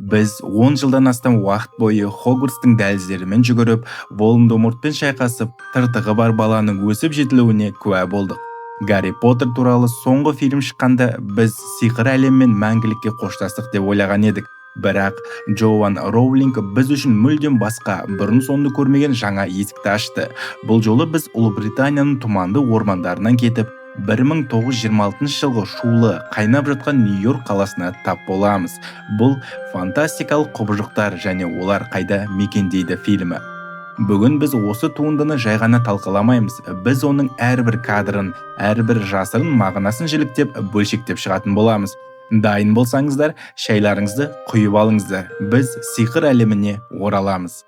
Біз 10 жылдан астам уақыт бойы Хогвартстың дәліздерімен жүгіріп, Волан-де-Мортпен шайқасып, тыртығы бар баланың өсіп жетілуіне куә болдық. Гарри Поттер туралы соңғы фильм шыққанда біз сиқыр әлеммен мәңгілікке қоштастық деп ойлаған едік. Бірақ Джоан Роулинг біз үшін мүлдем басқа, бұрын-соңды көрмеген жаңа есікті ашты. Бұл жолы біз Ұлыбританияның тұманды ормандарынан кетіп, 1926 жылғы шулы қайнап жатқан Нью-Йорк қаласына тап боламыз. Бұл фантастикалық құбыжықтар және олар қайда мекендейді фильмі. Бүгін біз осы туындыны жай ғана талқыламаймыз. Біз оның әрбір кадрын, әрбір жасырын мағынасын жіліктеп, бөлшектеп шығатын боламыз. Дайын болсаңыздар, шайларыңызды құйып алыңыздар. Біз сиқыр әлеміне ораламыз.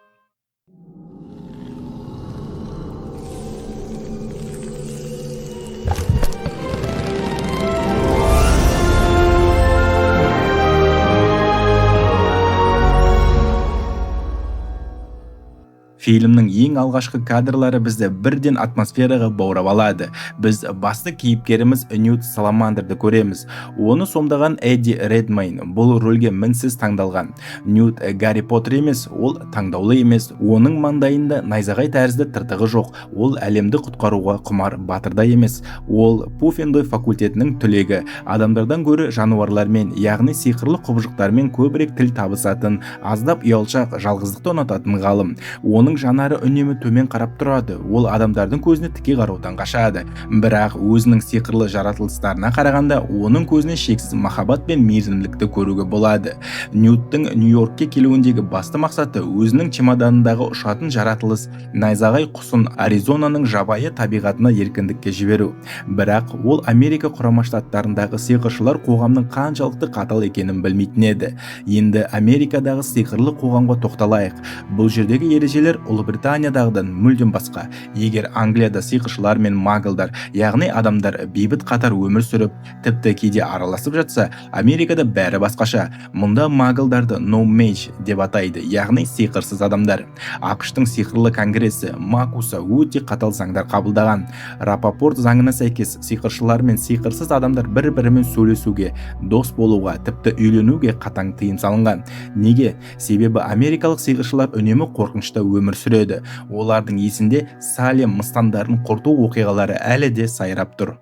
Фильмнің ең алғашқы кадрлары бізді бірден атмосфераға баурап алады. Біз басты кейіпкеріміз Ньют Саламандрды көреміз. Оны сомдаған Эдди Редмейн бұл рөлге мінсіз таңдалған. Ньют Гарри Поттер емес, ол таңдаулы емес. Оның маңдайында найзағай тәрізді тыртығы жоқ. Ол әлемді құтқаруға құмар батырда емес. Ол Пуффендуй факультетінің түлегі. Адамдардан гөрі жануарлармен, яғни сиқырлы құбыжықтармен көбірек тіл табысатын, аздап ұялшақ, жалғыздықты ұнататын ғалым. Оның жанары үнемі төмен қарап тұрады. Ол адамдардың көзіне тіке қараудан қашады. Бірақ өзінің сиқырлы жаратылыстарына қарағанда, оның көзіне шексіз махаббат пен мейірімділікті көруге болады. Ньюттың Нью-Йоркке келуіндегі басты мақсаты өзінің чемоданындағы ұшатын жаратылыс найзағай құсын Аризонаның жабайы табиғатына еркіндікке жіберу. Бірақ ол Америка құрама штаттарындағы сиқыршылар қоғамның қаншалықты қатал екенін білмейтін еді. Енді Америкадағы сиқырлы қоғамға тоқталайық. Бұл жердегі ережелер Ұлыбританиядағыдан мүлдем басқа. Егер Англияда сиқыршылар мен маглдар, яғни адамдар бейбіт қатар өмір сүріп, тіпті кейде араласып жатса, Америкада бәрі басқаша. Мұнда маглдарды no mage деп атайды, яғни сиқырсыз адамдар. ақш-тың сиқырлы конгрессі Макуса өте қатал заңдар қабылдаған. Рапопорт заңына сәйкес сиқыршылар мен сиқырсыз адамдар бір-бірімен сөйлесуге, дос болуға, тіпті үйленуге қатаң тыйым салынған. Неге? Себебі америкалық сиқыршылар үнемі қорқынышта өмір сүреді. Олардың есінде Салем мыстандарын құрту оқиғалары әлі де сайрап тұр.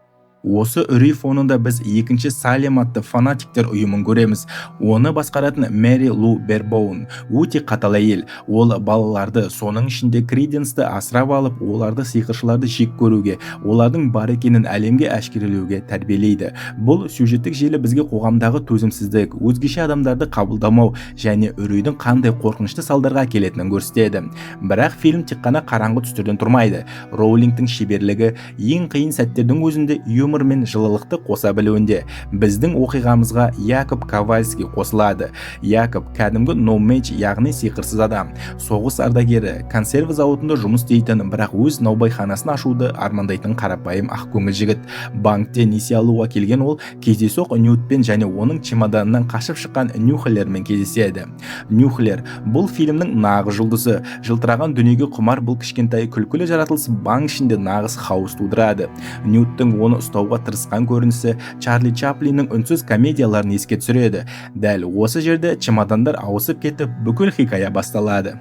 Осы үрей фонында біз екінші Салем атты фанатиктер ұйымын көреміз. Оны басқаратын Мэри Лу Бербоун өте қатал әйел. Ол балаларды, соның ішінде Криденсті асырап алып, оларды сиқыршыларды жек көруге, олардың бар екенін әлемге әшкерелеуге тәрбиелейді. Бұл сюжеттік желі бізге қоғамдағы төзімсіздік, өзгеше адамдарды қабылдамау және үрейдің қандай қорқынышты салдарға әкелетінін көрсетеді. Бірақ фильм тек қана қараңғы түстерден тұрмайды. Роулингтің шеберлігі ең қиын сәттердің өзінде юмор мен жылылықты қоса білуінде. Біздің оқиғамызға Якоб Ковальский қосылады. Якоб кәдімгі no mage, яғни сиқырсыз адам. Соғыс ардагері, консерві зауытында жұмыс істейтін, бірақ өз наубайханасын ашуды армандайтын қарапайым ақкөңіл жігіт. Банкте несие алуға келген ол кездейсоқ Ньютпен және оның чемоданынан қашып шыққан Нюхлермен кездеседі. Нюхлер бұл фильмнің нағыз жұлдызы. Жылтыраған дүниеге құмар бұл кішкентай күлкілі жаратылыс банк ішінде нағыз хаос тудырады. Ньюттың оны ұстауға тырысқан көрінісі Чарли Чаплиннің үнсіз комедияларын еске түсіреді. Дәл осы жерде чемодандар ауысып кетіп, бүкіл хикая басталады.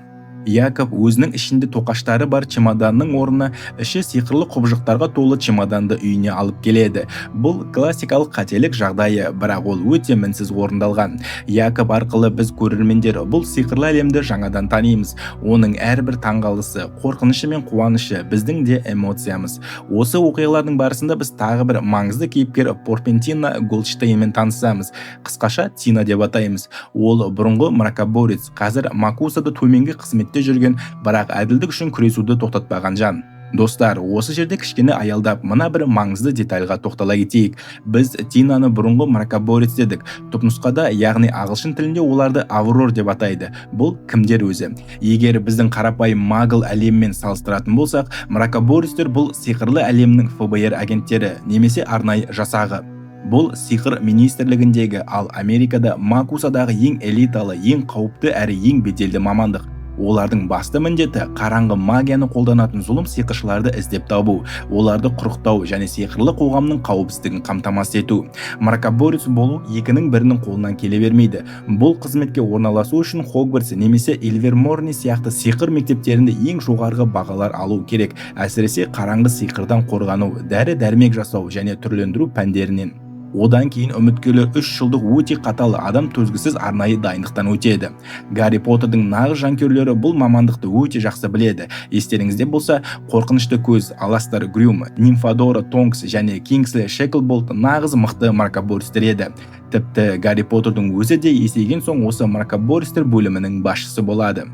Якоб өзінің ішінде тоқаштары бар чемоданның орнына іші сиқырлы құбыжықтарға толы чемоданды үйіне алып келеді. Бұл классикалық қателік жағдайы, бірақ ол өте мінсіз орындалған. Якоб арқылы біз көрермендер бұл сиқырлы әлемді жаңадан танимыз. Оның әрбір таңғалысы, қорқынышы мен қуанышы біздің де эмоциямыз. Осы оқиғалардың барысында біз тағы бір маңызды кейіпкер Порпентина Голдштейнмен танысамыз. Қысқаша Тина деп атаймыз. Ол бұрынғы мракоборец, қазір Макусада төменгі қызметте жүрген, бірақ әділдік үшін күресуді тоқтатпаған жан. Достар, осы жерде кішкене аялдап, мына бір маңызды детальға тоқтала кетейік. Біз Тинаны бұрынғы мракоборец дедік. Түпнұсқада, яғни ағылшын тілінде оларды Аврор деп атайды. Бұл кімдер өзі? Егер біздің қарапайым магл әлеммен салыстыратын болсақ, мракоборецтер бұл сиқырлы әлемнің ФБР агенттері, немесе арнайы жасағы. Бұл сиқыр министрлігіндегі, ал Америкада Макусадағы ең элиталы, ең қауіпті әрі ең беделді мамандық. Олардың басты міндеті қараңғы магияны қолданатын зұлым сиқыршыларды іздеп табу, оларды құрықтау және сиқырлы қоғамның қауіпсіздігін қамтамасыз ету. Маркаборис болу екінің бірінің қолынан келе бермейді. Бұл қызметке орналасу үшін Хогвартс немесе Илверморни сияқты сиқыр мектептерінде ең жоғарғы бағалар алу керек, әсіресе қараңғы сиқырдан қорғану, дәрі-дәрмек жасау және түрлендіру пәндерінен. Одан кейін үміткерлер 3 жылдық өте қатал адам төзгісіз арнайы дайындықтан өтеді. Гарри Поттердің нағыз жанкүйерлері бұл мамандықты өте жақсы біледі. Естеріңізде болса, қорқынышты көз Аластер Грюм, Нимфадора Тонкс және Кингсли Шеклболт нағыз мықты маркабористер еді. Тіпті Гарри Поттердің өзі де есейген соң осы маркабористер бөлімінің басшысы болады.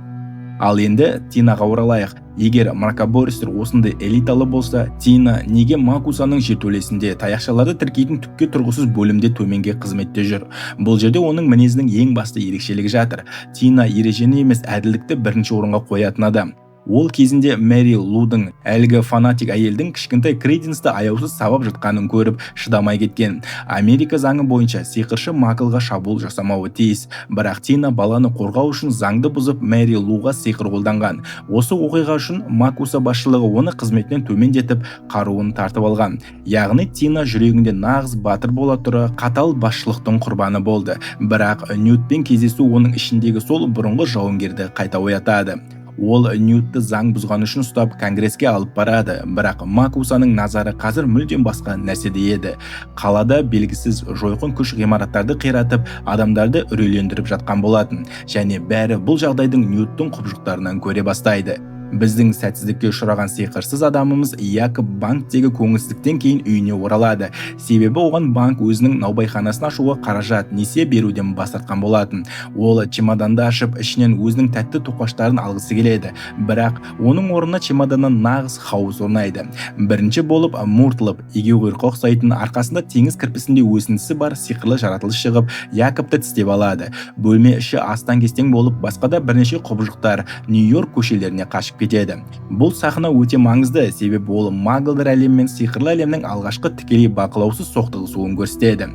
Ал енді Тинаға оралайық. Егер маркабористер осындай элиталы болса, Тина неге Макусаның жертөлесінде таяқшаларды тіркейтін түкке тұрғысыз бөлімде төменге қызметте жүр? Бұл жерде оның мінезінің ең басты ерекшелігі жатыр. Тина ережені емес, әділдікті бірінші орынға қоятын адам. Ол кезінде Мэри Лудың, әлгі фанатик әйелдің кішкентай Креденсті аяусыз сабап жатқанын көріп шыдамай кеткен. Америка заңы бойынша сиқыршы Маклға шабуыл жасамауы тиіс, бірақ Тина баланы қорғау үшін заңды бұзып Мэри Луға сиқыр қолданған. Осы оқиға үшін Макуса басшылығы оны қызметінен төмендетіп, қаруын тартып алған. Яғни Тина жүрегінде нағыз батыр бола тұра қатал басшылықтың құрбаны болды. Бірақ Ньютпен кездесу оның ішіндегі сол бұрынғы жауынгерді қайта оятады. Ол Ньютты заң бұзған үшін ұстап конгресске алып барады, бірақ Макусаның назары қазір мүлдем басқа нәрседе еді. Қалада белгісіз жойқын күш ғимараттарды қиратып, адамдарды үрейлендіріп жатқан болатын, және бәрі бұл жағдайдың Ньюттың құбыжықтарынан көре бастайды. Біздің сәтсіздікке ұшыраған сиқырсыз адамымыз Якоб банктегі көңілсіздіктен кейін үйіне оралады. Себебі оған банк өзінің наубайханасын ашуға қаражат, несие беруден бас тартқан болатын. Ол чемоданды ашып, ішінен өзінің тәтті тоқаштарын алғысы келеді. Бірақ оның орнына чемоданнан нағыз хаос орнайды. Бірінші болып мұртылып, егеуқұйрыққа ұқсайтын арқасында теңіз кірпісінде өсіндісі бар сиқырлы жаратылыс шығып, Якобты тістеп алады. Бөлме іші астан-кестең болып, басқа да бірнеше құбыжықтар Нью-Йорк көшелеріне қашып кетеді. Бұл сахна өте маңызды, себебі ол маглдар әлемі мен сиқырлы әлемнің алғашқы тікелей бақылаусыз соқтығысуын көрсетеді.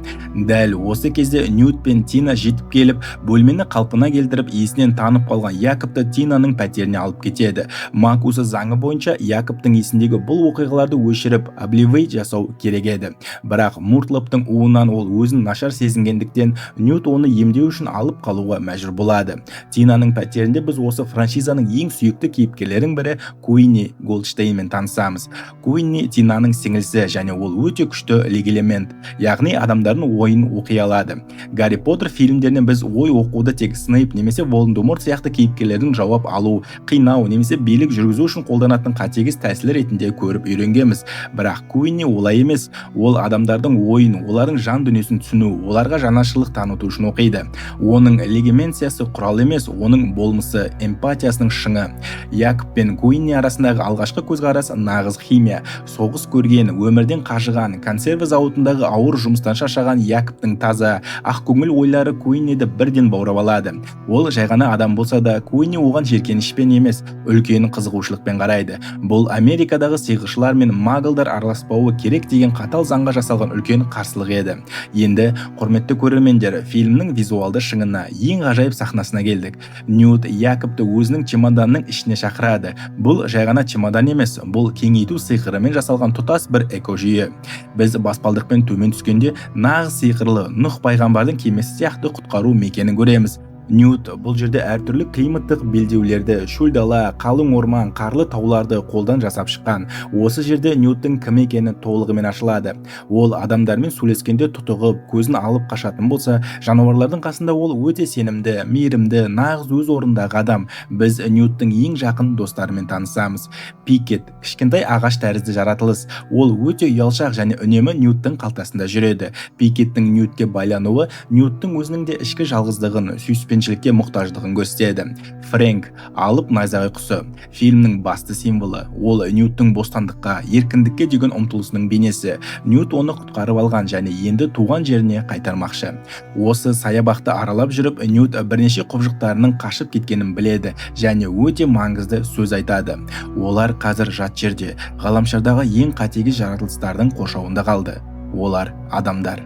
Дәл осы кезде Ньют пен Тина жетіп келіп, бөлмені қалпына келтіріп, есінен танып қалған Якобты Тинаның пәтеріне алып кетеді. Макуса заңы бойынша Якобтың есіндегі бұл оқиғаларды өшіріп, обливейт жасау керек еді. Бірақ Муртлоптың уынан ол өзін нашар сезінгендіктен Ньют оны емдеу үшін алып қалуға мәжбүр болады. Тинаның пәтерінде біз осы франшизаның ең сүйікті кейіпкерлерінің бірі Куинни Голдштейнмен танысамыз. Куинни Тинаның сіңілісі және ол өте күшті легилемент, яғни адамдардың ойын оқи алады. Гарри Поттер фильмдерінен біз ой оқуды тек Снейп немесе Волан-де-Морт сияқты кейіпкерлердің жауап алу, қинау немесе билік жүргізу үшін қолданатын қатыгез тәсіл ретінде көріп үйренгенбіз. Бірақ Куинни олай емес. Ол адамдардың ойын, олардың жан дүниесін түсіну, оларға жанашырлық таныту үшін оқиды. Оның легименциясы құрал емес, оның болмысы эмпатиясының шыңы. Якоб пен Куинни арасындағы алғашқы көзқарас нағыз химия. Соғыс көрген, өмірден қажыған, консерві зауытындағы ауыр жұмыстан шаршаған Якобтың таза, ақкөңіл ойлары Куинниді бірден баурап алады. Ол жай ғана адам болса да, Куинни оған жеркенішпен емес, үлкен қызығушылықпен қарайды. Бұл Америкадағы сиқыршылар мен маглдар араласпауы керек деген қатал заңға жасалған үлкен қарсылық еді. Енді, құрметті көрермендер, фильмнің визуалды шыңына, ең ғажайып сахнасына келдік. Ньют Якобты өзінің чемоданның ішіне шақырады. Бұл жай ғана чемодан емес, бұл кеңейту сиқырымен жасалған тұтас бір экожүйе. Біз баспалдықпен төмен түскенде нағыз сиқырлы Нұх пайғамбардың кемесі сияқты құтқару мекенін көреміз. Ньют бұл жерде әртүрлі климаттық белдеулерді, шөл дала, қалың орман, қарлы тауларды қолдан жасап шыққан. Осы жерде Ньюттың кім екені толығымен ашылады. Ол адамдармен сөйлескенде тұтығып, көзін алып қашатын болса, жануарлардың қасында ол өте сенімді, мейірімді, нағыз өз орындағы адам. Біз Ньюттың ең жақын достарымен танысамыз. Пикет, кішкентай ағаш тәрізді жаратылыс. Ол өте ұялшақ және үнемі Ньюттың қалтасында жүреді. Пикеттің Ньютке байлануы Ньюттың өзінің де ішкі жалғыздығын, сүйіспеншілікке мұқтаждығын көрсетеді. Фрэнк, алып найзағай құсы, фильмнің басты символы. Ол Ньюттың бостандыққа, еркіндікке деген ұмтылысының бейнесі. Ньют оны құтқарып алған және енді туған жеріне қайтармақшы. Осы саябақты аралап жүріп, Ньют бірнеше құбыжықтарының қашып кеткенін біледі және өте маңызды сөз айтады. Олар қазір жат жерде, ғаламшардағы ең қатыгез жаратылыстардың қоршауында қалды. Олар адамдар.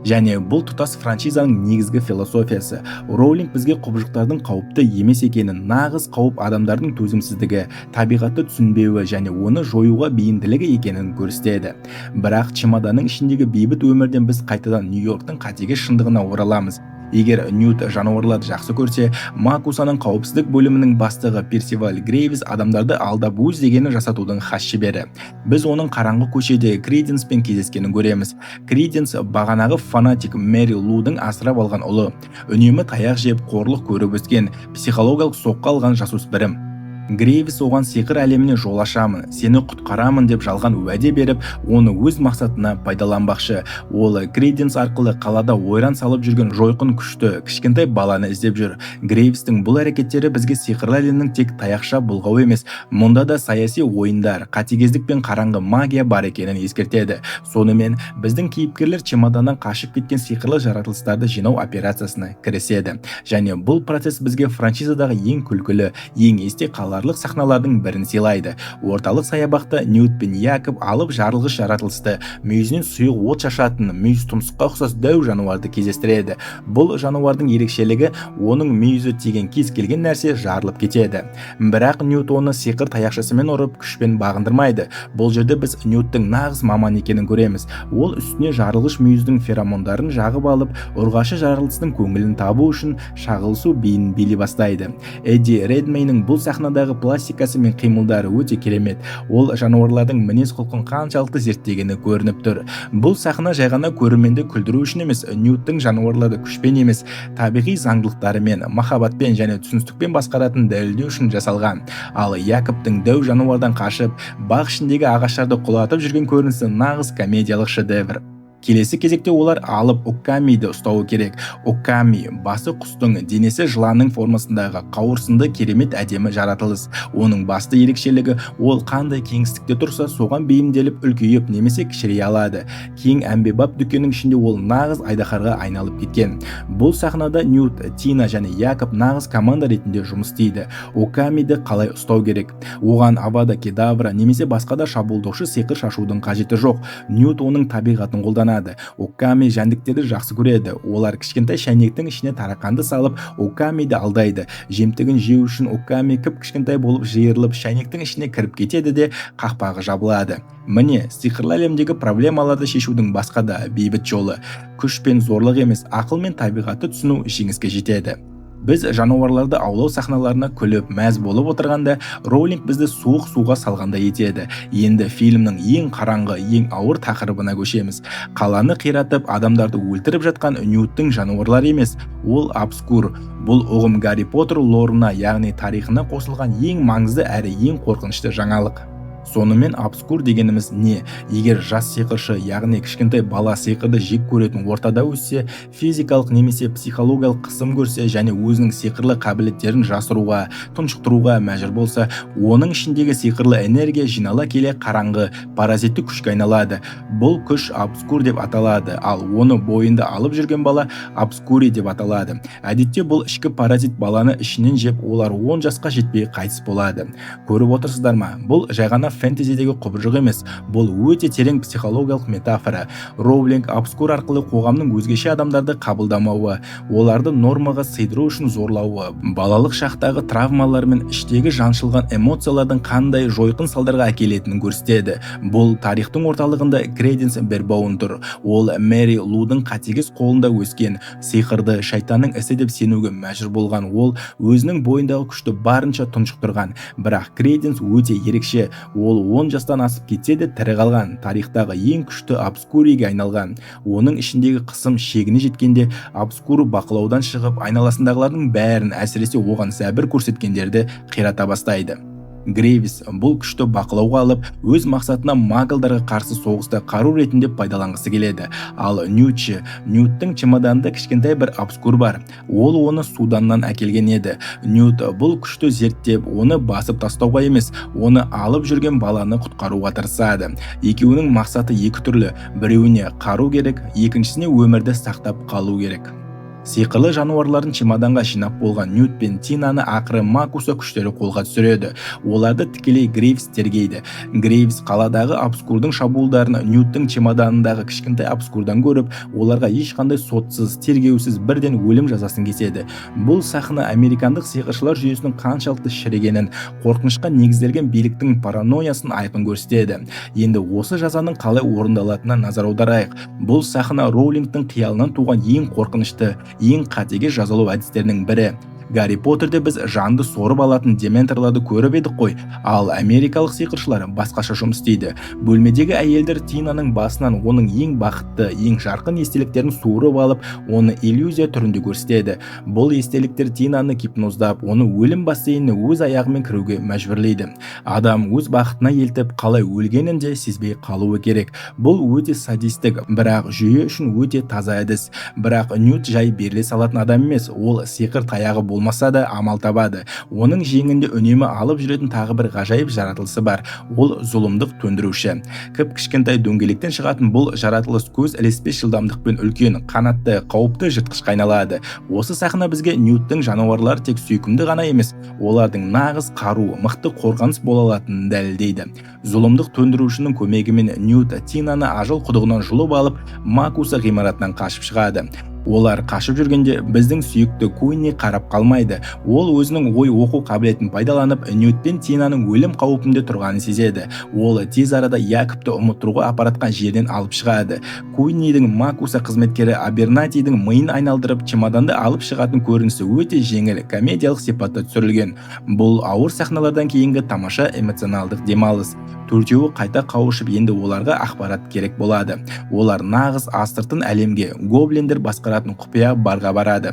Және бұл тұтас франшизаның негізгі философиясы. Роулинг бізге құбыжықтардың қауіпті емес екенін, нағыз қауіп адамдардың төзімсіздігі, табиғатты түсінбеуі және оны жоюға бейімділігі екенін көрсетеді. Бірақ чемоданның ішіндегі бейбіт өмірден біз қайтадан Нью-Йорктың қатыгез шындығына ораламыз. Егер Ньют жануарларды жақсы көрсе, Макусаның қауіпсіздік бөлімінің бастығы Персиваль Грейвс адамдарды алдап өз дегенін жасатудың хас шебері. Біз оның қараңғы көшеде Криденспен кездескенін көреміз. Криденс бағанағы фанатик Мэри Лудың асырап алған ұлы, үнемі таяқ жеп, қорлық көріп өскен, психологиялық соққы алған жасөспірім. Грейвс оған сиқыр әлеміне жол ашамын, сені құтқарамын деп жалған уәде беріп, оны өз мақсатына пайдаланбақшы. Ол Криденс арқылы қалада ойран салып жүрген жойқын күшті, кішкентай баланы іздеп жүр. Грейвстің бұл әрекеттері бізге сиқырлы әлемнің тек таяқша бұлғау емес, мұнда да саяси ойындар, қатыгездік пен қараңғы магия бар екенін ескертеді. Сонымен біздің кейіпкерлер чемоданнан қашып кеткен сиқырлы жаратылыстарды жинау операциясына кіріседі. Және бұл процесс бізге франшизадағы ең күлкілі, ең есте сахналардың бірін сыйлайды. Орталық саябақта Ньют пен Якоб алып жарылғыш жаратылысты, мүйізінен сұйық от шашатын, мүйіз тұмсыққа ұқсас дәу жануарды кездестіреді. Бұл жануардың ерекшелігі, оның мүйізі тиген кез келген нәрсе жарылып кетеді. Бірақ Ньют оны сиқыр таяқшасымен ұрып, күшпен бағындырмайды. Бұл жерде біз Ньюттың нағыз маман екенін көреміз. Ол үстіне жарылғыш мүйіздің феромондарын жағып алып, ұрғашы жарылыстың көңілін табу үшін шағылысу биін билей бастайды. Эдди Редмейннің бұл сахнада пластикасы мен қимылдары өте керемет. Ол жануарлардың мінез құлқын қаншалықты зерттегені көрініп тұр. Бұл сахна жай ғана көрерменді күлдіру үшін емес, Ньюттың жануарларды күшпен емес, табиғи заңдылықтарымен, махаббатпен және түсіністікпен басқаратын дәлелдеу үшін жасалған. Ал Якобтың дәу жануардан қашып, бақ ішіндегі ағаштарды құлатып жүрген көрінісі нағыз комедиялық шедевр. Келесі кезекте олар алып Оккамиді ұстауы керек. Окками басы құстың, денесі жыланның формасындағы қауырсынды керемет әдемі жаратылыс. Оның басты ерекшелігі, ол қандай кеңістікте тұрса, соған бейімделіп үлкейіп немесе кішірей алады. Кең әмбебап дүкеннің ішінде ол нағыз айдаһарға айналып кеткен. Бұл сахнада Ньют, Тина және Якоб нағыз команда ретінде жұмыс істейді. Оккамиді қалай ұстау керек? Оған Авада Кедавра немесе басқа да шабуылдаушы сиқыр шашудың қажеті жоқ. Ньют оның табиғатын қолданады. Окками жәндіктерді жақсы көреді. Олар кішкентай шәйнектің ішіне тарақанды салып, Оккамиді алдайды. Жемтігін жеу үшін Окками кішкентай болып жиырылып, шәйнектің ішіне кіріп кетеді де қақпағы жабылады. Міне, сиқырлы әлемдегі проблемаларды шешудің басқа да бейбіт жолы. Күш пен зорлық емес, ақыл мен табиғатты түсіну жеңіске жетеді. Біз жануарларды аулау сахналарына күліп, мәз болып отырғанда, Роулинг бізді суық суға салғанда етеді. Енді фильмнің ең қараңғы, ең ауыр тақырыбына көшеміз. Қаланы қиратып, адамдарды өлтіріп жатқан Ньюттың жануарлар емес, ол обскур. Бұл ұғым Гарри Поттер лорына, яғни тарихына қосылған ең маңызды әрі ең қорқынышты жаңалық. Сонымен обскур дегеніміз не? Егер жас сиқыршы, яғни кішкентай бала сиқырды жек көретін ортада өссе, физикалық немесе психологиялық қысым көрсе және өзінің сиқырлы қабілеттерін жасыруға, тұншықтыруға мәжбүр болса, оның ішіндегі сиқырлы энергия жинала келе қараңғы, паразитті күшке айналады. Бұл күш обскур деп аталады, ал оны бойында алып жүрген бала обскури деп аталады. Әдетте бұл ішкі паразит баланы ішінен жеп, олар 10 жасқа жетпей қайтыс болады. Көріп отырсыздар ма? Бұл жай ғана фэнтезидегі құбыжық емес, бұл өте терең психологиялық метафора. Роулинг обскур арқылы қоғамның өзгеше адамдарды қабылдамауы, оларды нормаға сыйдыру үшін зорлауы, балалық шақтағы травмалар мен іштегі жаншылған эмоциялардың қандай жойқын салдарға әкелетінін көрсетеді. Бұл тарихтың орталығында Креденс Бербоун тұр. Ол Мэри Лудың қатыгез қолында өскен, сиқырды шайтанның ісі деп сенуге мәжбүр болған. Ол өзінің бойындағы күшті барынша тұншықтырған. Бірақ Креденс өте ерекше. Ол 10 жастан асып кетсе де тірі қалған, тарихтағы ең күшті обскуриге айналған. Оның ішіндегі қысым шегіне жеткенде обскур бақылаудан шығып, айналасындағылардың бәрін, әсіресе оған сәбір көрсеткендерді қирата бастайды. Грейвс бұл күшті бақылауға алып, өз мақсатына маглдарға қарсы соғыста қару ретінде пайдаланғысы келеді. Ал Ньюттың чемоданында кішкентай бір обскур бар. Ол оны Суданнан әкелген еді. Ньют бұл күшті зерттеп, оны басып тастауға емес, оны алып жүрген баланы құтқаруға тырысады. Екеуінің мақсаты екі түрлі. Біреуіне қару керек, екіншісіне өмірді сақтап қалу керек. Сиқырлы жануарларын чемоданға жинап болған Ньют пен Тинаны ақыры Макуса күштері қолға түсіреді. Оларды тікелей Грейвс тергейді. Грейвс қаладағы Обскурдың шабуылдарын Ньюттың чемоданындағы кішкентай Обскурдан көріп, оларға ешқандай сотсыз, тергеусіз бірден өлім жазасын кеседі. Бұл сахна американдық сиқыршылар жүйесінің қаншалықты шірігенін, қорқынышқа негізделген биліктің паранойясын айқын көрсетеді. Енді осы жазаның қалай орындалатынына назар аударайық. Бұл сахна Роулингтің қиялынан туған ең қорқынышты, ең қатеге жазалау әдістерінің бірі. Гарри Поттерде біз жанды сорып алатын дементорларды көріп едік қой, ал америкалық сиқыршылар басқаша жұмыс істейді. Бөлмедегі әйелдер Тинаның басынан оның ең бақытты, ең жарқын естеліктерін суырып алып, оны иллюзия түрінде көрсетеді. Бұл естеліктер Тинаны гипноздап, оны өлім бассейніне өз аяғымен кіруге мәжбүрлейді. Адам өз бақытына елтіп, қалай өлгенін де сезбей қалуы керек. Бұл өте садистік, бірақ жүйе үшін өте таза әдіс. Бірақ Ньют жай беріле салатын адам емес, ол сиқыр таяғы болмаса да амал табады. Оның жеңінде үнемі алып жүретін тағы бір ғажайып жаратылысы бар. Ол зұлымдық төндіруші. Кішкентай дөңгелектен шығатын бұл жаратылыс көз ілеспес жылдамдықпен үлкен, қанатты, қауіпті жыртқышқа айналады. Осы сахна бізге Ньюттың жануарлар тек сүйкімді ғана емес, олардың нағыз қару, мықты қорғаныс бола алатынын дәлелдейді. Зұлымдық төндірушінің көмегімен Ньют Тинаны ажал құдығынан жұлып алып, Макуса ғимаратынан қашып шығады. Олар қашып жүргенде біздің сүйікті Куинни қарап қалмайды. Ол өзінің ой оқу қабілетін пайдаланып, Ньют пен Тинаның өлім қауіпінде тұрғанын сезеді. Ол тез арада Якобты ұмыттыруға апаратқан жерден алып шығады. Куиннидің Макуса қызметкері Абернатидің миын айналдырып, чемоданды алып шығатын көрінісі өте жеңіл, комедиялық сипатта түсірілген. Бұл ауыр сахналардан кейінгі тамаша эмоционалдық демалыс. Төртеуі қайта қауышып, енді оларға ақпарат керек болады. Олар нағыз астыртын әлемге, гоблиндер басқаратын құпия барға барады.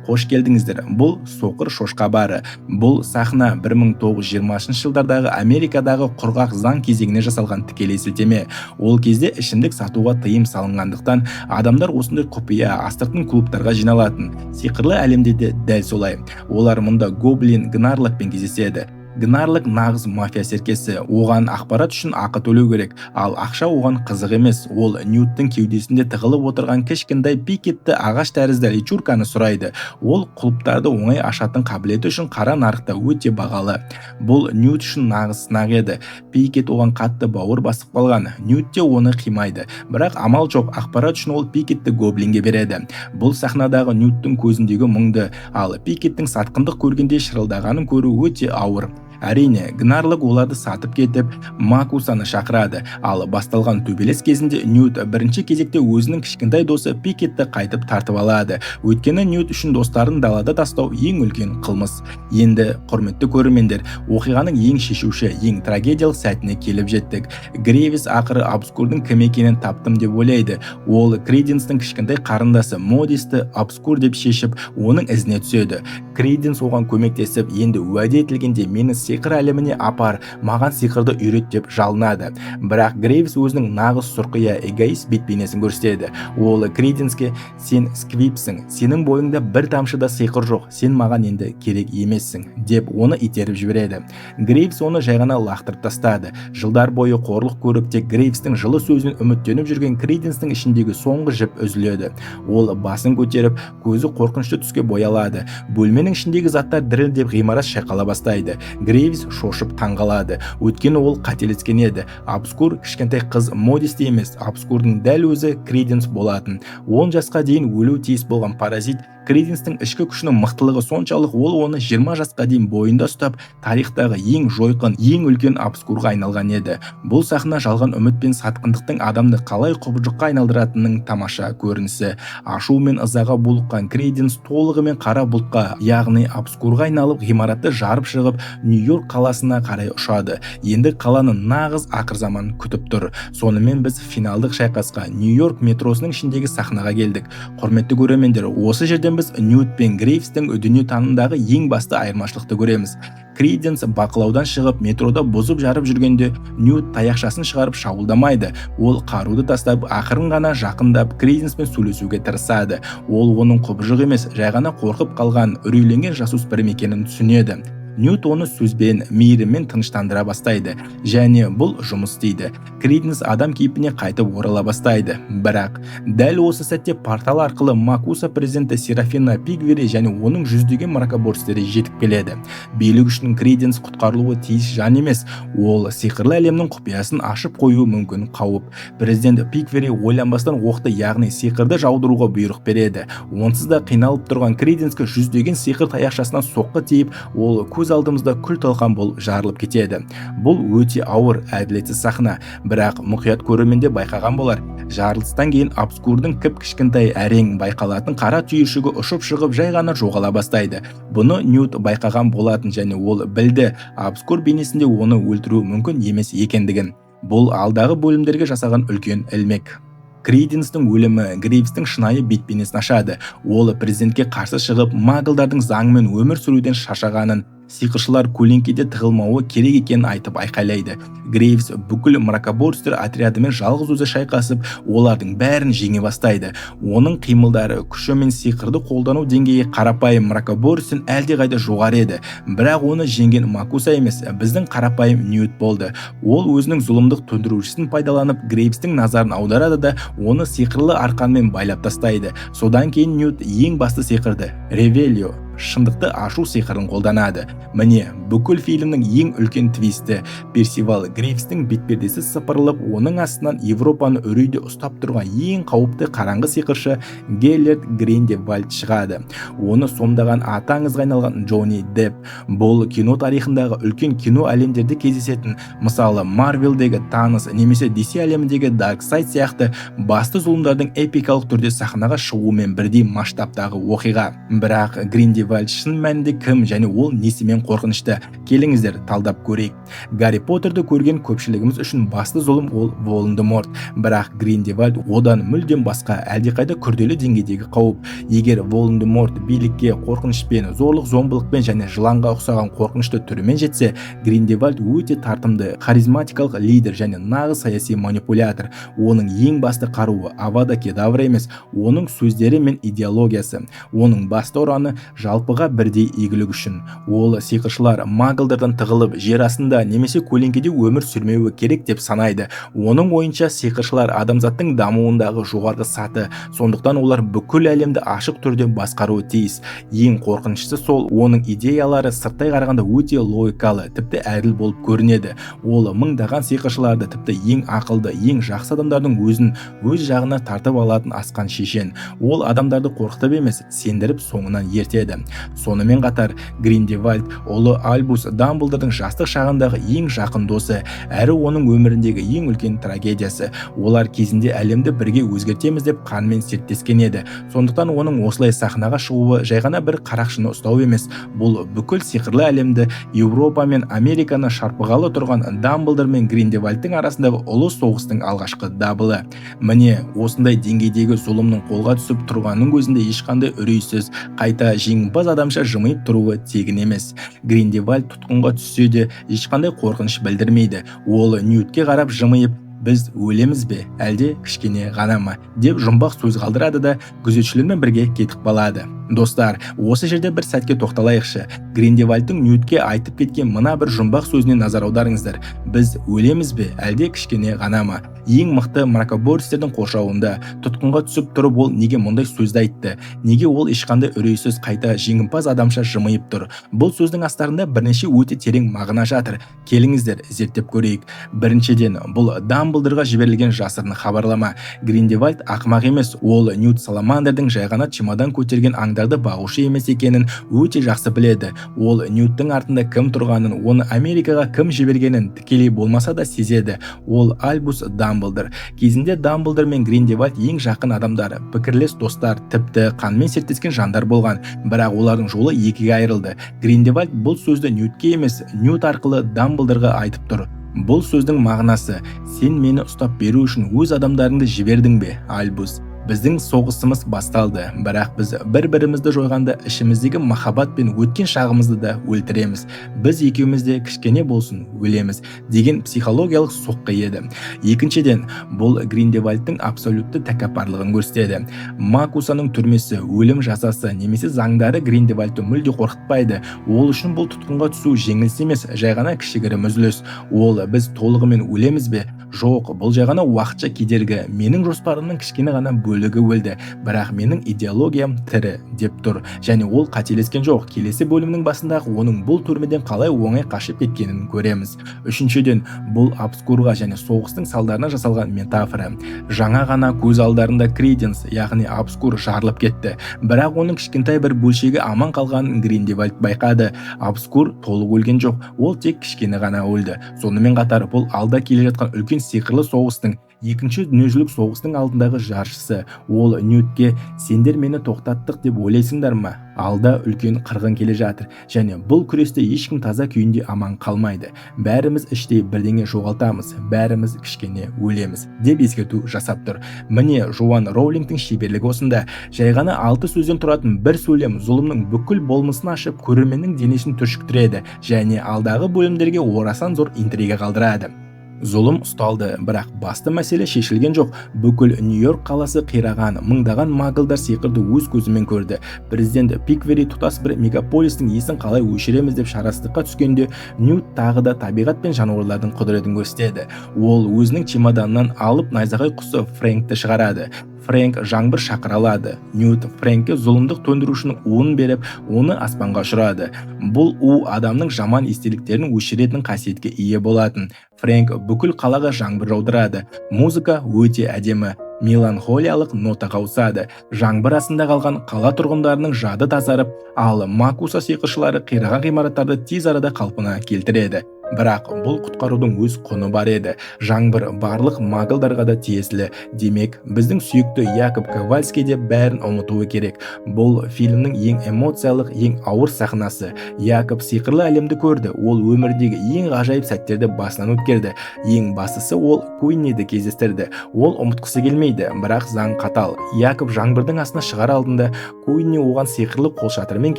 Қош келдіңіздер. Бұл соқыр шошқа бары. Бұл сахна 1920 жылдардағы Америкадағы құрғақ заң кезеңіне жасалған тікелей сілтеме. Ол кезде ішімдік сатуға тыйым салынғандықтан адамдар осындай құпия астыртын клубтарға жиналатын. Сиқырлы әлемде де дәл солай. Олар мұнда гоблин Гнарлокпен кездеседі. Гнарлок нағыз мафия серкесі. Оған ақпарат үшін ақы төлеу керек, ал ақша оған қызық емес. Ол Ньюттың кеудесінде тығылып отырған кішкентай Пикетті ағаш тәрізді личурканы сұрайды. Ол құлыптарды оңай ашатын қабілеті үшін қара нарықта өте бағалы. Бұл Ньют үшін нағыз сынақ еді. Пикет оған қатты бауыр басып қалған. Ньют те оны қимайды. Бірақ амал жоқ, ақпарат үшін ол Пикетті гоблинге береді. Бұл сахнадағы Ньюттың көзіндегі мұңды, ал Пикеттің сатқындық көргенде шырылдағанын көру өте ауыр. Әрине, Гнарлок оларды сатып кетіп, Макусаны шақырады, ал басталған төбелес кезінде Ньют бірінші кезекте өзінің кішкентай досы Пикетті қайтып тартып алады. Өйткені Ньют үшін достарын далада тастау ең үлкен қылмыс. Енді, құрметті көрермендер, оқиғаның ең шешуші, ең трагедиялық сәтіне келіп жеттік. Грейвс ақыры Обскурдың кім екенін таптым деп ойлайды. Ол Крейденстің кішкентай қарындасы Модисті Обскур деп шешіп, оның ізіне түседі. Крейденс оған көмектесіп, енді уәде етілгенде мені сиқыр әлеміне апар, маған сиқырды үйрет деп жалынады. Бірақ Грейвс өзінің нағыз сұрқия эгоист бет-бейнесін көрсетеді. Ол Крейденске: сен сквипсің, сенің бойыңда бір тамшыда сиқыр жоқ, сен маған енді керек емессің, деп оны итеріп жібереді. Грейвс оны жай ғана лақтырып тастады. Жылдар бойы қорлық көріп, тек Грейвстің жылы сөзінен үміттеніп жүрген Крейденстің ішіндегі соңғы жіп үзіледі. Ол басын көтеріп, көзі қорқынышты түске боялады. Бөлменің ішіндегі заттар дірілдеп, ғимарат шайқала бастайды. Грейвс шошып таңғалады. Өйткені ол қателескен еді. Обскур кішкентай қыз Модисті емес, Обскурдың дәл өзі Крейденс болатын. 10 жасқа дейін өлу тиіс болған паразит Крейденстің ішкі күшінің мықтылығы соншалық, ол оны 20 жасқа дейін бойында ұстап, тарихтағы ең жойқын, ең үлкен Обскурға айналған еді. Бұл сахна жалған үміт пен сатқындықтың адамды қалай құбыжыққа айналдыратынының тамаша көрінісі. Ашу мен ызаға булыққан Крейденс толығымен қара бұлтқа, яғни Обскурға айналып, ғимаратты жарып шығып, Нью-Йорк қаласына қарай ұшады. Енді қаланы нағыз ақырзаман күтіп тұр. Сонымен біз финалдық шайқасқа, Нью-Йорк метросының ішіндегі сахнаға келдік. Құрметті көрермендер, осы жерден біз Ньют пен Грейвстің дүниетанымдағы ең басты айырмашылықты көреміз. Крейденс бақылаудан шығып, метрода бұзып жарып жүргенде, Ньют таяқшасын шығарып шабуылдамайды. Ол қаруды тастап, ақырын ғана жақындап, Крейденспен сөйлесуге тырысады. Ол оның құбыжық емес, жай ғана қорқып қалған, үрейленген жасөспірім екенін түсінеді. Ньют оны сөзбен, мейіріммен тыныштандыра бастайды, және бұл жұмыс істейді. Криденс адам кейпіне қайтып орала бастайды. Бірақ дәл осы сәтте портал арқылы Макуса президенті Серафина Пигвери және оның жүздеген мракоборецтері жетіп келеді. Билік үшін Криденс құтқарылуы тиіс жан емес, ол сиқырлы әлемнің құпиясын ашып қоюы мүмкін қауіп. Президент Пигвери ойланбастан оқты, яғни сиқырды жаудыруға бұйрық береді. Онсыз да қиналып тұрған Криденске жүздеген сиқыр таяқшасынан соққы тиіп, ол көз алдымызда күл-талқан болып жарылып кетеді. Бұл өте ауыр, әділетсіз сахна, бірақ мұқият көрерменде байқаған болар. Жарылыстан кейін Обскурдың кіп-кішкентай әрең байқалатын қара түйіршігі ұшып шығып жай ғана жоғала бастайды. Бұны Ньют байқаған болатын және ол білді, Обскур бейнесінде оны өлтіру мүмкін емес екендігін. Бұл алдағы бөлімдерге жасаған үлкен ілмек. Криденстің өлімі Грейвстің шынайы бет-бейнесін ашады. Ол президентке қарсы шығып, маглдардың заңмен өмір сүруден шаршағанын, сиқыршылар көлеңкеде тығылмауы керек екенін айтып айқайлайды. Грейвс бүкіл мракоборецтер отрядымен жалғыз өзі шайқасып, олардың бәрін жеңе бастайды. Оның қимылдары, күші мен сиқырды қолдану деңгейі қарапайым мракоборецтен әлдеқайда жоғары еді. Бірақ оны жеңген Макуса емес, біздің қарапайым Ньют болды. Ол өзінің зұлымдық төндірушісін пайдаланып, Грейвстің назарын аударады да оны сиқырлы арқанмен байлап тастайды. Содан кейін Ньют ең басты сиқырды, Ревелио, шындықты ашу сиқырын қолданады. Міне, бүкіл фильмнің ең үлкен твисті. Персивал Грейвстің бетпердесі сыпырылып, оның астынан Европаны үрейде ұстап тұрған ең қауіпті қараңғы сиқыршы Геллерт Гриндевальд шығады. Оны сомдаған аты аңызға айналған Джонни Депп. Бұл кино тарихындағы үлкен кино әлемдерде кездесетін, мысалы Марвелдегі Танос немесе DC әлеміндегі Дарксайд сияқты басты зұлымдардың эпикалық түрде сахнаға шығуымен бірдей масштабтағы оқиға. Бірақ Гриндевальд шын мәнінде кім және ол несімен қорқынышты? Келіңіздер талдап көрейік. Гарри Поттерді көрген көпшілігіміз үшін басты зұлым ол Волан-де-Морт. Бірақ Гриндевальд одан мүлдем басқа, әлдеқайда күрделі деңгейдегі қауіп. Егер Волан-де-Морт билікке қорқынышпен, зорлық-зомбылықпен және жыланға ұқсаған қорқынышты түрімен жетсе, Гриндевальд өте тартымды, харизматикалық лидер және нағыз саяси манипулятор. Оның ең басты қаруы Авада Кедавра емес, оның сөздері мен идеологиясы. Оның басты ұраны жалпыға бірдей игілік үшін. Ол сиқыршылар маглдардан тығылып, жер астында немесе көлеңкеде өмір сүрмеуі керек деп санайды. Оның ойынша сиқыршылар адамзаттың дамуындағы жоғарғы саты, сондықтан олар бүкіл әлемді ашық түрде басқаруы тиіс. Ең қорқыныштысы сол, оның идеялары сырттай қарағанда өте логикалы, тіпті әділ болып көрінеді. Ол мыңдаған сиқыршыларды, тіпті ең ақылды, ең жақсы адамдардың өзін өз жағына тартып алатын асқан шешен. Ол адамдарды қорқытып емес, сендіріп соңынан ертеді. Сонымен қатар Гриндевальд ұлы Альбус Дамблдордың жастық шағындағы ең жақын досы, әрі оның өміріндегі ең үлкен трагедиясы. Олар кезінде әлемді бірге өзгертеміз деп қанмен серттескен еді. Сондықтан оның осылай сахнаға шығуы жай ғана бір қарақшыны ұстау емес, бұл бүкіл сиқырлы әлемді, Еуропа мен Американы шарпығалы тұрған Дамблдор мен Гриндевальдтың арасындағы ұлы соғыстың алғашқы дабылы. Міне, осындай деңгейдегі зұлымның қолға түсіп тұрғанның өзінде ешқандай үрейсіз, қайта жеңімпаз адамша жымиып тұруы тегін емес. Гриндевальд тұтқынға түссе де ешқандай қорқыныш білдірмейді. Ол Ньютке қарап жымиып, біз өлеміз бе, әлде кішкене ғана ма деп жұмбақ сөз қалдырады да күзетшілермен бірге кетіп қалады. Достар, осы жерде бір сәтке тоқталайықшы. Гриндевальдтың Ньютке айтып кеткен мына бір жұмбақ сөзіне назар аударыңыздар. Біз өлеміз бе, әлде кішкене ғана ма? Ең мықты мракоборецтердің қоршауында тұтқынға түсіп тұрып ол неге мұндай сөзді айтты? Неге ол ешқандай үрейсіз қайта жеңімпаз адамша жымиып тұр? Бұл сөздің астарында бірнеше өте терең мағына жатыр. Келіңіздер, зерттеп көрейік. Біріншіден, бұл Дамблдорға жіберілген жасырын хабарлама. Гриндевальд ақымақ емес, ол Ньют Саламандердің жай ғана чемодан көтерген аңдарды бағушы емес екенін өте жақсы біледі. Ол Ньюттың артында кім тұрғанын, оны Америкаға кім жібергенін тікелей болмаса да сезеді. Ол Альбус Дамблдор. Кезінде Дамблдор мен Гриндевальд ең жақын адамдары, пікірлес достар, тіпті қанмен серттескен жандар болған. Бірақ олардың жолы екіге айырылды. Гриндевальд бұл сөзді Ньютке емес, Ньют арқылы Дамблдорға айтып тұр. Бұл сөздің мағынасы: сен мені ұстап беру үшін өз адамдарыңды жібердің бе, Альбус? Біздің соғысымыз басталды, бірақ біз бір-бірімізді жойғанда ішіміздегі махаббат пен өткен шағымызды да өлтіреміз. Біз екеуміз де кішкене болсын өлеміз деген психологиялық соққы еді. Екіншіден, бұл Гриндевальдтың абсолютті тәкаппарлығын көрсетеді. Макусаның түрмесі, өлім жазасы немесе заңдары Гриндевальдты мүлде қорқытпайды. Ол үшін бұл тұтқынға түсу жеңіл емес, жай ғана кішігірім үзіліс. Ол біз толығымен өлеміз бе? Жоқ, бұл жай ғана уақытша кедергі. Менің жоспарымның кішкене ғана бөлігі өлді, бірақ менің идеологиям тірі деп тұр. Және ол қателескен жоқ. Келесі бөлімнің басындағы оның бұл түрмеден қалай оңай қашып кеткенін көреміз. Үшіншіден, бұл обскурға және соғыстың салдарына жасалған метафора. Жаңа ғана көз алдарында Крейденс, яғни обскур жарылып кетті. Бірақ оның кішкентай бір бөлшегі аман қалғанын Гриндевальд байқады. Обскур толық өлген жоқ, ол тек кішкене ғана өлді. Сонымен қатар бұл алда келе жатқан үлкен сиқырлы соғыстың, екінші дүниежүзілік соғыстың алдындағы жаршысы. Ол Ньютке сендер мені тоқтаттық деп ойлайсыңдар ма? Алда үлкен қырғын келе жатыр, және бұл күресте ешкім таза күйінде аман қалмайды. Бәріміз іштей бірдеңе жоғалтамыз, бәріміз кішкене өлеміз деп ескерту жасап тұр. Міне Жоан Роулингтің шеберлігі осында. Жай ғана 6 сөзден тұратын бір сөйлем зұлымның бүкіл болмысын ашып, көрерменнің денесін түршіктіреді және алдағы бөлімдерге орасан зор интрига қалдырады. Зұлым ұсталды, бірақ басты мәселе шешілген жоқ. Бүкіл Нью-Йорк қаласы қираған, мыңдаған маглдар сиқырды өз көзімен көрді. Президент Пиквери тұтас бір мегаполистің есін қалай өшіреміз деп шарасыздыққа түскенде, Ньют тағы да табиғат пен жануарлардың құдіретін көрсетеді. Ол өзінің чемоданынан алып найзағай құсы Фрэнкті шығарады. Фрэнк жаңбыр шақыра алады. Ньют Фрэнкке зұлымдық төндірушінің уын беріп, оны аспанға ұшырады. Бұл у адамның жаман естеліктерін өшіретін қасиетке ие болатын. Фрэнк бүкіл қалаға жаңбыр жаудырады. Музыка өте әдемі, меланхолиялық нотаға ауысады. Жаңбыр астында қалған қала тұрғындарының жады тазарып, ал Макуса сиқыршылары қираған ғимараттарды тез арада қалпына келтіреді. Бірақ бұл құтқарудың өз құны бар еді. Жаңбыр барлық маглдарға да тиесілі. Демек, біздің сүйікті Якоб Ковальский де бәрін ұмытуы керек. Бұл фильмнің ең эмоциялық, ең ауыр сахнасы. Якоб сиқырлы әлемді көрді. Ол өмірдегі ең ғажайып сәттерді басынан өткерді. Ең бастысы ол Куинниді кездестірді. Ол ұмытқысы келмейді, бірақ заң қатал. Якоб жаңбырдың астына шығар алдында Куинни оған сиқырлы қолшатырмен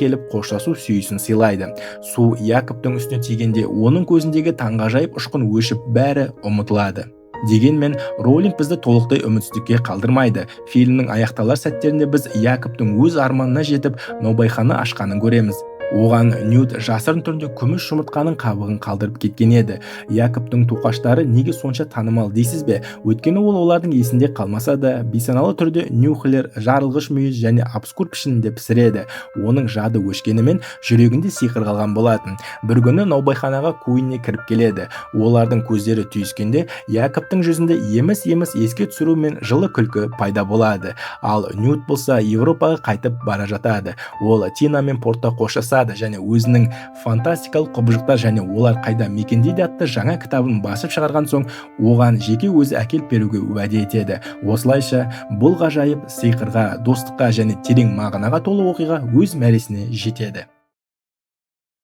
келіп қоштасу сүйісін сыйлайды. Су Якобтың үстіне тигенде оның көзіндегі таңғажайып ұшқын өшіп, бәрі ұмытылады. Дегенмен, Роулинг бізді толықтай үмітсіздікке қалдырмайды. Фильмнің аяқталар сәттерінде біз Якобтың өз арманына жетіп, наубайхана ашқанын көреміз. Оған Ньют жасырын түрінде күміс жұмыртқаның қабығын қалдырып кеткен еді. Якобтың тоқаштары неге сонша танымал дейсіз бе? Өйткені ол олардың есінде қалмаса да, бейсаналы түрде Нюхлер жарылғыш мүйіз және обскур пішінінде пісіреді. Оның жады өшкенімен жүрегінде сиқыр қалған болатын. Бір күні наубайханаға Куинни кіріп келеді. Олардың көздері түйіскенде, Якобтың жүзінде еміс-еміс еске түсіру мен жылы күлкі пайда болады. Ал Ньют болса Европаға қайтып бара жатады. Ол Тина мен Портта қоштасады және өзінің фантастикалық құбыжықтар және олар қайда мекендейді атты жаңа кітабын басып шығарған соң, оған жеке өзі әкеліп беруге уәде етеді. Осылайша, бұл ғажайып сиқырға, достыққа және терең мағынаға толы оқиға өз мәресіне жетеді.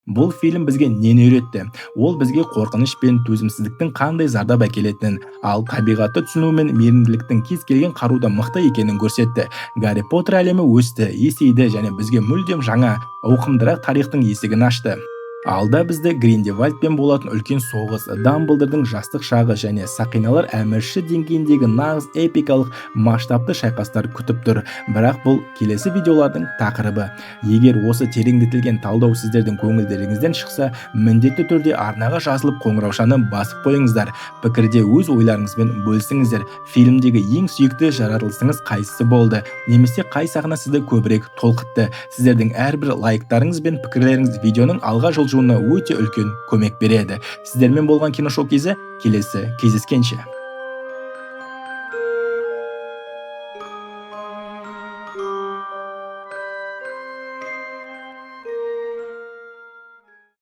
Бұл фильм бізге нені үйретті? Ол бізге қорқыныш пен төзімсіздіктің қандай зардап әкелетінін, ал табиғатты түсіну мен мейірімділіктің кез келген қаруда мықты екенін көрсетті. Гарри Поттер әлемі өсті, есейді және бізге мүлдем жаңа, ауқымдырақ тарихтың есігін ашты. Алда бізді Гриндевальдпен болатын үлкен соғыс, Дамблдордың жастық шағы және сақиналар әмірші деңгейіндегі нағыз эпикалық масштабты шайқастар күтіп тұр. Бірақ бұл келесі видеолардың тақырыбы. Егер осы тереңдетілген талдау сіздердің көңілдеріңізден шықса, міндетті түрде арнаға жазылып қоңыраушаны басып қойыңыздар. Пікірде өз ойларыңызбен бөлісіңіздер. Фильмдегі ең сүйікті жаратылысыңыз қайсысы болды? Немесе қай сахна сізді көбірек толқытты? Сіздердің әрбір лайктарыңыз бен пікірлеріңіз видеоның алға жылжуына өте үлкен көмек береді. Сіздермен болған Киношоу кезі келесі кездескенше.